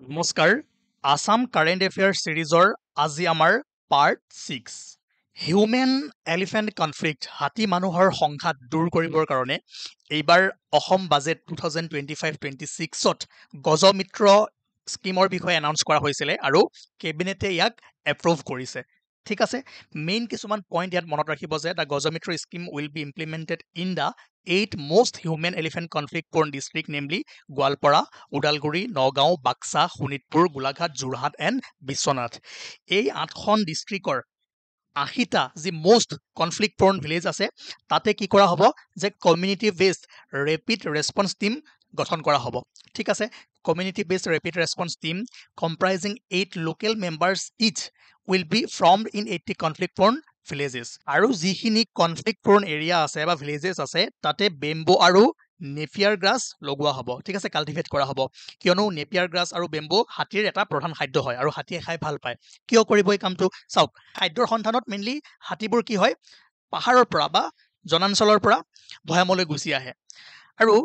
নমস্কাৰ Assam current affair সিৰিজৰ আজি আমাৰ পাৰ্ট 6 হিউমেন এলিফেণ্ট কনফ্লিক্ট হাতী মানুহৰ সংঘাত দূৰ কৰিবৰ কাৰণে এইবাৰ অসম বাজেট 2025-26ত গজমিত্ৰ স্কিমৰ বিষয়ে এনাউন্স কৰা হৈছিলে আৰু কেবিনেটে ইয়াক এপ্ৰুভ কৰিছে ঠিক আছে মেইন কিছুমান পইণ্ট ইয়াত মনত ৰাখিব যে the Gajmitra scheme will be implemented in the 8 most human elephant conflict prone district namely Goalpara Udalguri Nagaon Baksa Sonitpur Golaghat Jorhat and Biswanath এই 8খন ডিষ্ট্ৰিক্টৰ 80টা যি most conflict prone village আছে তাতে কি কৰা হ'ব যে community based rapid response team গঠন কৰা হ'ব ঠিক আছে community based rapid response team comprising 8 local members each will be formed in 80 conflict prone villages আৰু যিখিনি কনফ্লিক্ট প্ৰোন এৰিয়া আছে বা ভিলেজেছ আছে তাতে বেম্বো আৰু নেপিয়াৰ গ্ৰাছ লগোৱা হ'ব ঠিক আছে কাল্টিভেট কৰা হ'ব কিয়নো নেপিয়াৰ গ্ৰাছ আৰু বেম্বো হাতীৰ এটা প্ৰধান খাদ্য হয় আৰু হাতীয়ে খাই ভাল পায় কিয় কৰিব এই কামটো চাওক খাদ্যৰ সন্ধানত মেইনলি হাতীবোৰ কি হয় পাহাৰৰ পৰা বা জনাঞ্চলৰ পৰা ভৈয়ামলৈ গুচি আহে আৰু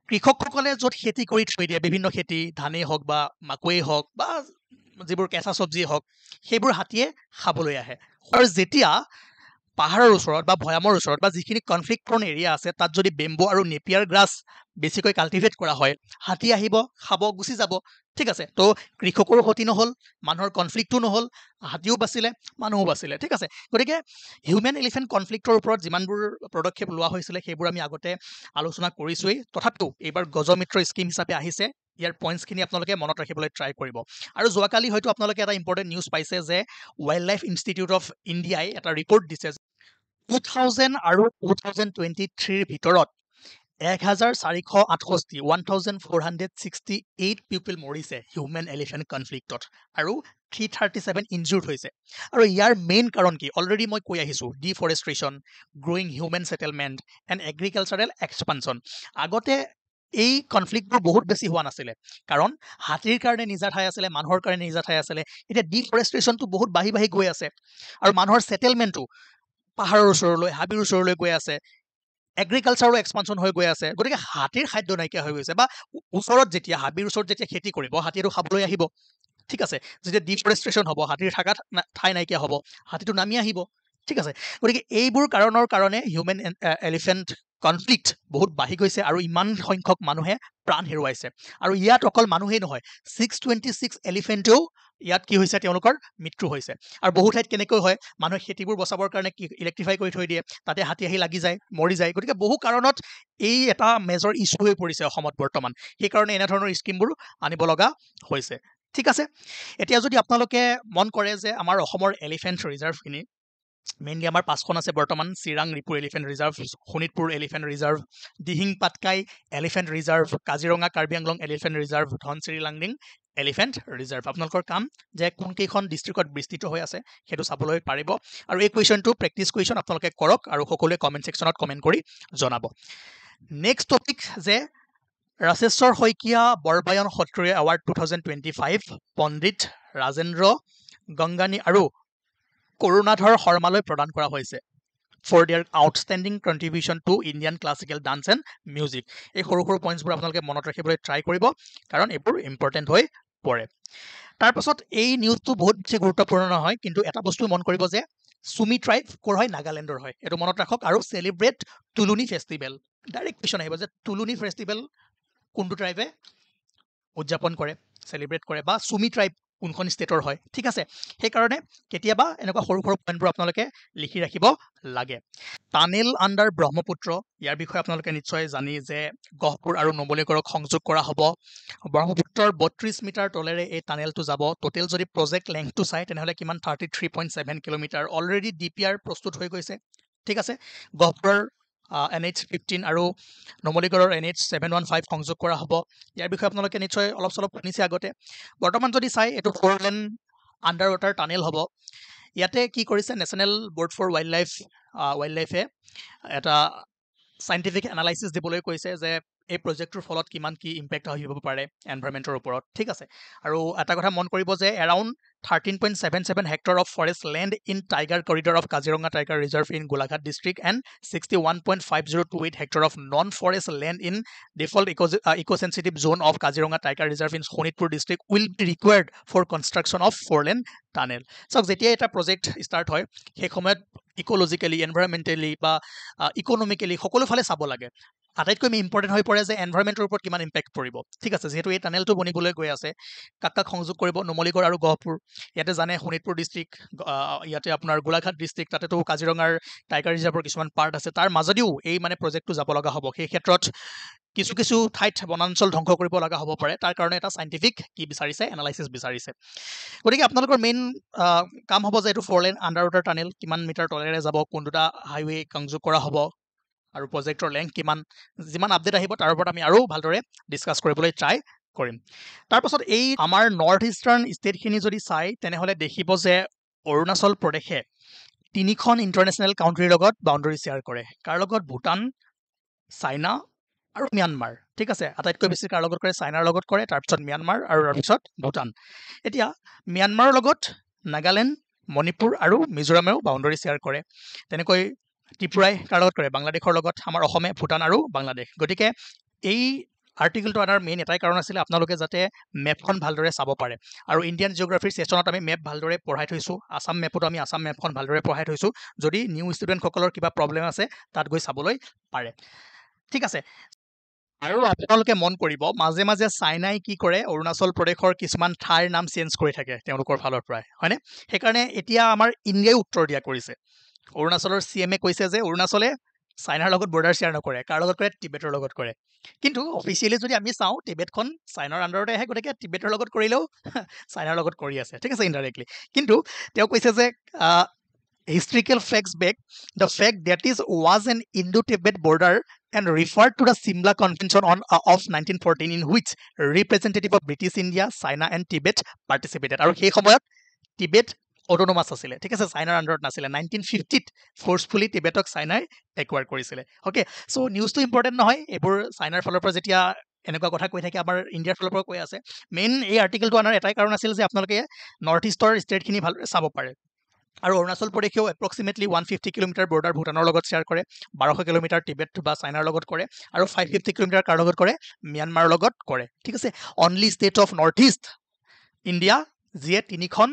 কৃষকসকলে য'ত খেতি কৰি থৈ দিয়ে বিভিন্ন খেতি ধানেই হওক বা মাকৈয়ে হওক বা যিবোৰ কেঁচা চব্জিয়ে হওক সেইবোৰ হাতীয়ে খাবলৈ আহে আৰু যেতিয়া পাহাৰৰ ওচৰত বা ভৈয়ামৰ ওচৰত বা যিখিনি কনফ্লিক্ট প্ৰোন এৰিয়া আছে তাত যদি বেম্বো আৰু নেপিয়াৰ গ্ৰাছ বেছিকৈ কাল্টিভেট কৰা হয় হাতী আহিব খাব গুচি যাব ঠিক আছে তো কৃষকৰো ক্ষতি নহ'ল মানুহৰ কনফ্লিক্টো নহ'ল হাতীও বাচিলে মানুহো বাচিলে ঠিক আছে গতিকে হিউমেন এলিফেণ্ট কনফ্লিক্টৰ ওপৰত যিমানবোৰ পদক্ষেপ লোৱা হৈছিলে সেইবোৰ আমি আগতে আলোচনা কৰিছোৱেই তথাপিও এইবাৰ গজমিত্ৰ স্কিম হিচাপে আহিছে ইয়াৰ পইণ্টছখিনি আপোনালোকে মনত ৰাখিবলৈ ট্ৰাই কৰিব আৰু যোৱাকালি হয়তো আপোনালোকে এটা ইম্পৰ্টেণ্ট নিউজ পাইছে যে ৱাইল্ড লাইফ ইনষ্টিটিউট অফ ইণ্ডিয়াই এটা ৰিপৰ্ট দিছে 2000 আৰু 2023 ভিতৰত 1468 পিপল মৰিছে হিউমেন এলিফেণ্ট কনফ্লিক্টত আৰু 337 ইনজুৰ্ড হৈছে আৰু ইয়াৰ মেইন কাৰণ কি অলৰেডি মই কৈ আহিছোঁ deforestation growing human settlement and agricultural expansion আগতে এই কনফ্লিক্টবোৰ বহুত বেছি হোৱা নাছিলে কাৰণ হাতীৰ কাৰণে নিজা ঠাই আছিলে মানুহৰ কাৰণে নিজা ঠাই আছিলে এতিয়া ডিফৰেষ্ট্ৰেশ্যনটো বহুত বাঢ়ি বাঢ়ি গৈ আছে আৰু মানুহৰ সেটেলমেণ্টটো পাহাৰৰ ওচৰলৈ হাবিৰ ওচৰলৈ গৈ আছে এগ্ৰিকালচাৰো এক্সপানশ্যন হৈ গৈ আছে গতিকে হাতীৰ খাদ্য নাইকিয়া হৈ গৈছে বা ওচৰত যেতিয়া হাবিৰ ওচৰত যেতিয়া খেতি কৰিব হাতীটো খাবলৈ আহিব ঠিক আছে যেতিয়া ডিফৰেষ্ট্ৰেশ্যন হ'ব হাতীৰ থাকাত ঠাই নাইকিয়া হ'ব হাতীটো নামি আহিব ঠিক আছে গতিকে এইবোৰ কাৰণৰ কাৰণে হিউমেন এলিফেণ্ট কনফ্লিক্ট বহুত বাঢ়ি গৈছে আৰু ইমান সংখ্যক মানুহে প্ৰাণ হেৰুৱাইছে আৰু ইয়াত অকল মানুহেই নহয় 626 এলিফেণ্টেও ইয়াত কি হৈছে তেওঁলোকৰ মৃত্যু হৈছে আৰু বহু ঠাইত কেনেকৈ হয় মানুহে খেতিবোৰ বচাবৰ কাৰণে কি ইলেক্ট্ৰিফাই কৰি থৈ দিয়ে তাতে হাতী আহি লাগি যায় মৰি যায় গতিকে বহু কাৰণত এই এটা মেজৰ ইছ্যু হৈ পৰিছে অসমত বৰ্তমান সেইকাৰণে এনেধৰণৰ স্কিমবোৰ আনিব লগা হৈছে ঠিক আছে এতিয়া যদি আপোনালোকে মন কৰে যে আমাৰ অসমৰ এলিফেণ্ট ৰিজাৰ্ভখিনি মেইনলি আমাৰ 5খন আছে বৰ্তমান Chirang Ripu elephant reserve Sonitpur elephant reserve Dihing Patkai elephant reserve Kaziranga Karbi Anglong elephant reserve Dhansiri Lungding elephant reserve আপোনালোকৰ কাম যে কোনকেইখন ডিষ্ট্ৰিক্টত বিস্তৃত হৈ আছে সেইটো চাবলৈ পাৰিব আৰু এই কুৱেশ্যনটো প্ৰেক্টিছ কুৱেশ্যন আপোনালোকে কৰক আৰু সকলোৱে কমেণ্ট ছেকশ্যনত কমেণ্ট কৰি জনাব নেক্সট টপিক যে ৰাজেশ্বৰ শইকীয়া বৰবায়ন সত্ৰীয় এৱাৰ্ড 2025 পণ্ডিত ৰাজেন্দ্ৰ গংগানী আৰু কৰুণাধৰ শৰ্মালৈ প্ৰদান কৰা হৈছে for their outstanding contribution to Indian classical dance and music এই সৰু সৰু পইণ্টছবোৰ আপোনালোকে মনত ৰাখিবলৈ ট্ৰাই কৰিব কাৰণ এইবোৰ ইম্পৰ্টেণ্ট হৈ পৰে তাৰপাছত এই নিউজটো বহুত বেছি গুৰুত্বপূৰ্ণ নহয় কিন্তু এটা বস্তু মন কৰিব যে চুমি ট্ৰাইব ক'ৰ হয় নাগালেণ্ডৰ হয় এইটো মনত ৰাখক আৰু চেলিব্ৰেট টুলুনি ফেষ্টিভেল ডাইৰেক্ট কুৱেশ্যন আহিব যে টুলুনি ফেষ্টিভেল কোনটো ট্ৰাইবে উদযাপন কৰে চেলিব্ৰেট কৰে বা চুমি ট্ৰাইব কোনখন ষ্টেটৰ হয় ঠিক আছে সেইকাৰণে কেতিয়াবা এনেকুৱা সৰু সৰু পইণ্টবোৰ আপোনালোকে লিখি ৰাখিব লাগে টানেল আণ্ডাৰ ব্ৰহ্মপুত্ৰ ইয়াৰ বিষয়ে আপোনালোকে নিশ্চয় জানি যে গহপুৰ আৰু নুমলীগড়ক সংযোগ কৰা হ'ব ব্ৰহ্মপুত্ৰৰ 32 মিটাৰ তলেৰে এই টানেলটো যাব টোটেল যদি প্ৰজেক্ট লেংথটো চাই তেনেহ'লে কিমান 33.7 কিলোমিটাৰ অলৰেডি DPR প্ৰস্তুত হৈ গৈছে ঠিক আছে গহপুৰৰ NH15 আৰু নুমলীগড়ৰ NH715 সংযোগ কৰা হ'ব ইয়াৰ বিষয়ে আপোনালোকে নিশ্চয় অলপ চলপ শুনিছে আগতে বৰ্তমান যদি চাই এইটো 4 লেন আণ্ডাৰ ৱাটাৰ টানেল হ'ব ইয়াতে কি কৰিছে নেশ্যনেল বৰ্ড ফৰ ৱাইল্ড লাইফে এটা চাইণ্টিফিক এনালাইচিছ দিবলৈ কৈছে যে এই প্ৰজেক্টৰ ফলত কিমান কি ইম্পেক্ট আহিব পাৰে এনভাইৰনমেণ্টৰ ওপৰত ঠিক আছে আৰু এটা কথা মন কৰিব যে around 13.77 hectare of forest land in Tiger Corridor of Kaziranga Tiger Reserve in Golaghat district and 61.5028 hectare of non-forest land in default eco-sensitive zone of Kaziranga Tiger Reserve in Shonitpur district will be required for construction of 4-lane tunnel. So যেতিয়া এটা project start হয় সেই সময়ত ecologically এনভাইৰনমেণ্টেলি বা economically সকলো ফালে চাব লাগে আটাইতকৈ ইম্পৰ্টেণ্ট হৈ পৰে যে এনভাইৰনমেণ্টৰ ওপৰত কিমান ইম্পেক্ট পৰিব ঠিক আছে যিহেতু এই টানেলটো বনিবলৈ গৈ আছে কাক সংযোগ কৰিব নুমলীগড় আৰু গহপুৰ ইয়াতে জানে শোণিতপুৰ ডিষ্ট্ৰিক্ট ইয়াতে আপোনাৰ গোলাঘাট ডিষ্ট্ৰিক্ট তাতেতো কাজিৰঙাৰ টাইগাৰ ৰিজাৰ্ভৰ কিছুমান পাৰ্ট আছে তাৰ মাজদিও এই মানে প্ৰজেক্টটো যাব লগা হ'ব সেই ক্ষেত্ৰত কিছু কিছু ঠাইত বনাঞ্চল ধ্বংস কৰিব লগা হ'ব পাৰে তাৰ কাৰণে এটা সাইন্টিফিক কি বিচাৰিছে এনালাইসিস বিচাৰিছে গতিকে আপোনালোকৰ মেইন কাম হ'ব যে এইটো 4-lane আন্ডাৰ ৱাটাৰ টানেল কিমান মিটাৰ তলেৰে যাব কোন দুটা হাইৱে সংযোগ কৰা হ'ব আৰু প্ৰজেক্টৰ লেংথ কিমান যিমান আপডেট আহিব তাৰ ওপৰত আমি আৰু ভালদৰে ডিসকাস কৰিবলৈ ট্ৰাই কৰিম তাৰপাছত এই আমাৰ নৰ্থ ইষ্টাৰ্ণ ষ্টেটখিনি যদি চাই তেনেহলে দেখিব যে অৰুণাচল প্ৰদেশে তিনিখন ইন্টাৰনেশ্যনেল কাউন্ট্ৰীৰ লগত বাউণ্ডাৰী শেয়াৰ কৰে কাৰ লগত ভুটান চাইনা আৰু ম্যানমাৰ ঠিক আছে আটাইতকৈ বেছি কাৰ লগত কৰে চাইনাৰ লগত কৰে তাৰপিছত ম্যানমাৰ আৰু তাৰপিছত ভুটান এতিয়া ম্যানমাৰৰ লগত নাগালেণ্ড মণিপুৰ আৰু মিজোৰামেও বাউণ্ডাৰী শেয়াৰ কৰে তেনেকৈ ত্ৰিপুৰাই কাৰ লগত কৰে বাংলাদেশৰ লগত আমাৰ অসমে ভুটান আৰু বাংলাদেশ গতিকে এই আৰ্টিকেলটো আনাৰ মেইন এটাই কাৰণ আছিল আপোনালোকে যাতে মেপখন ভালদৰে চাব পাৰে আৰু ইণ্ডিয়ান জিঅ'গ্ৰাফিৰ সেশনত আমি মেপ ভালদৰে পঢ়াই থৈছো আসাম মেপটো আমি আসাম মেপখন ভালদৰে পঢ়াই থৈছো যদি নিউ ষ্টুডেণ্টসকলৰ কিবা প্ৰব্লেম আছে তাত গৈ চাবলৈ পাৰে ঠিক আছে আৰু আপোনালোকে মন কৰিব মাজে মাজে চাইনাই কি কৰে অৰুণাচল প্ৰদেশৰ কিছুমান ঠাইৰ নাম চেঞ্জ কৰি থাকে তেওঁলোকৰ ফালৰ পৰাই হয়নে সেইকাৰণে এতিয়া আমাৰ ইণ্ডিয়াই উত্তৰ দিয়া কৰিছে অৰুণাচলৰ চিএমএ কৈছে যে অৰুণাচলে চাইনাৰ লগত বৰ্ডাৰ শেয়াৰ নকৰে কাৰ লগত কৰে টিবেটৰ লগত কৰে কিন্তু অফিচিয়েলি যদি আমি চাওঁ টিবেটখন চাইনাৰ আণ্ডাৰতে আহে গতিকে টিবেটৰ লগত কৰিলেও চাইনাৰ লগত কৰি আছে ঠিক আছে ইনডাইৰেক্টলি কিন্তু তেওঁ কৈছে যে historical facts back the fact that is was an Indo-Tibet border and referred to the Simla Convention of 1914 in which representative of British India, China and Tibet participated. আৰু সেই সময়ত টিবেট অটোনমাস আছিলে ঠিক আছে চাইনাৰ আণ্ডাৰত নাছিলে 1950ত ফোৰ্সফুলি টিবেটক চাইনাই একুৱাৰ কৰিছিলে ওকে সো নিউজটো ইম্পৰ্টেণ্ট নহয় এইবোৰ চাইনাৰ ফালৰ পৰা যেতিয়া এনেকুৱা কথা কৈ থাকে আমাৰ ইণ্ডিয়াৰ ফালৰ পৰা কৈ আছে মেইন এই আৰ্টিকেলটো আনাৰ এটাই কাৰণ আছিল যে আপোনালোকে নৰ্থ ইষ্টৰ ষ্টেটখিনি ভালদৰে চাব পাৰে আৰু অৰুণাচল প্ৰদেশেও এপ্ৰক্সিমেটলি 150 কিলোমিটাৰ বৰ্ডাৰ ভুটানৰ লগত শেয়াৰ কৰে 1200 কিলোমিটাৰ টিবেট বা চাইনাৰ লগত কৰে আৰু 550 কিলোমিটাৰ কাৰ লগত কৰে ম্যানমাৰৰ লগত কৰে ঠিক আছে only state of north east India যিয়ে তিনিখন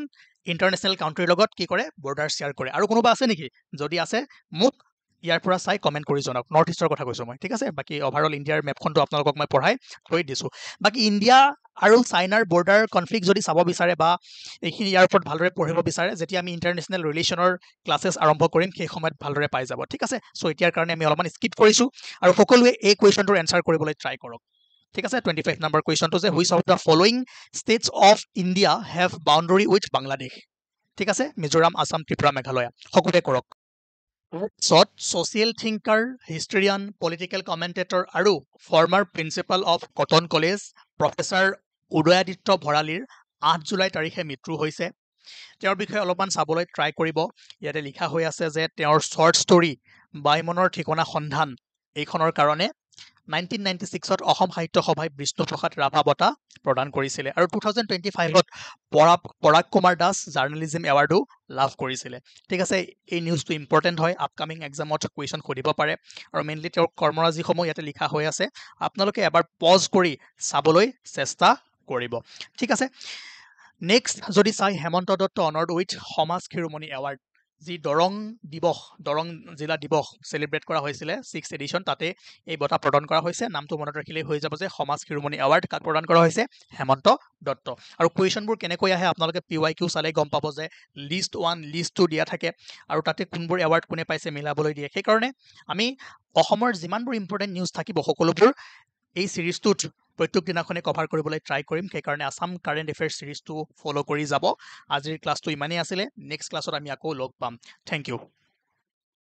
ইন্টাৰনেশ্যনেল কাউন্ট্ৰীৰ লগত কি কৰে বৰ্ডাৰ শেয়াৰ কৰে আৰু কোনোবা আছে নেকি যদি আছে মোক ইয়াৰ পৰা চাই কমেন্ট কৰি জনাওক নৰ্থ ইষ্টৰ কথা কৈছো মই ঠিক আছে বাকি ওভাৰঅল ইণ্ডিয়াৰ মেপখনটো আপোনালোকক মই পঢ়াই থৈ দিছো বাকি ইণ্ডিয়া আৰু চাইনাৰ বৰ্ডাৰ কনফ্লিক্ট যদি চাব বিচাৰে বা এইখিনি ইয়াৰ ওপৰত ভালদৰে পঢ়িব বিচাৰে যেতিয়া আমি ইন্টাৰনেশ্যনেল ৰিলেশ্যনৰ ক্লাছেছ আৰম্ভ কৰিম সেই সময়ত ভালদৰে পাই যাব ঠিক আছে সো এতিয়াৰ কাৰণে আমি অলপমান স্কিপ কৰিছো আৰু সকলোৱে এই কুৱেশ্যনটোৰ এনসাৰ কৰিবলৈ ট্ৰাই কৰক ঠিক আছে 25 নম্বৰ কুৱেশ্যনটো যে which of the following states of India have boundary with Bangladesh ঠিক আছে মিজোৰাম আসাম ত্ৰিপুৰা মেঘালয় সকলোৱে কৰক social thinker, historian, political commentator আৰু former principal of Cotton College, Professor Udayaditya ভৰালীৰ 8 জুলাই তাৰিখে মৃত্যু হৈছে তেওঁৰ বিষয়ে অলপমান চাবলৈ ট্ৰাই কৰিব ইয়াতে লিখা হৈ আছে যে তেওঁৰ শৰ্ট ষ্টৰী বাইমনৰ ঠিকনা সন্ধান এইখনৰ কাৰণে 1996ত অসম সাহিত্য সভাই বিষ্ণুপ্ৰসাদ ৰাভা বঁটা প্ৰদান কৰিছিলে আৰু 2025ত পৰাগ কুমাৰ দাস জাৰ্নেলিজম এৱাৰ্ডো লাভ কৰিছিলে ঠিক আছে এই নিউজটো ইম্পৰ্টেণ্ট হয় আপকামিং এক্সামত কুৱেশ্যন সুধিব পাৰে আৰু মেইনলি তেওঁৰ কৰ্মৰাজিসমূহ ইয়াতে লিখা হৈ আছে আপোনালোকে এবাৰ পজ কৰি চাবলৈ চেষ্টা কৰিব ঠিক আছে নেক্সট যদি চাই হেমন্ত দত্ত অনাৰ্ড উইথ সমাজ শিৰোমণি এৱাৰ্ড যি দৰং জিলা দিৱস সেলিব্ৰেট কৰা হৈছিলে 6th এডিশন তাতে এই বঁটা প্ৰদান কৰা হৈছে নামটো মনত ৰাখিলে হৈ যাব যে সমাজ শিৰোমণি এৱাৰ্ড কাক প্ৰদান কৰা হৈছে হেমন্ত দত্ত আৰু কুৱেশ্যনবোৰ কেনেকৈ আহে আপোনালোকে PYQ চালে গম পাব যে লিষ্ট 1 লিষ্ট 2 দিয়া থাকে আৰু তাতে কোনবোৰ এৱাৰ্ড কোনে পাইছে মিলাবলৈ দিয়ে সেই কাৰণে আমি অসমৰ যিমানবোৰ ইম্পৰ্টেন্ট নিউজ থাকিব সকলোবোৰ এই সিৰিজটোত প্ৰত্যেক দিনাখনে কভাৰ কৰিবলৈ ট্ৰাই কৰিম সেই কাৰণে আসাম কাৰেন্ট এফেয়াৰ্স সিৰিজটো ফলো কৰি যাব আজিৰ ক্লাছটো ইমানেই আছিল নেক্সট ক্লাছত আমি আকৌ লগ পাম থ্যাংক ইউ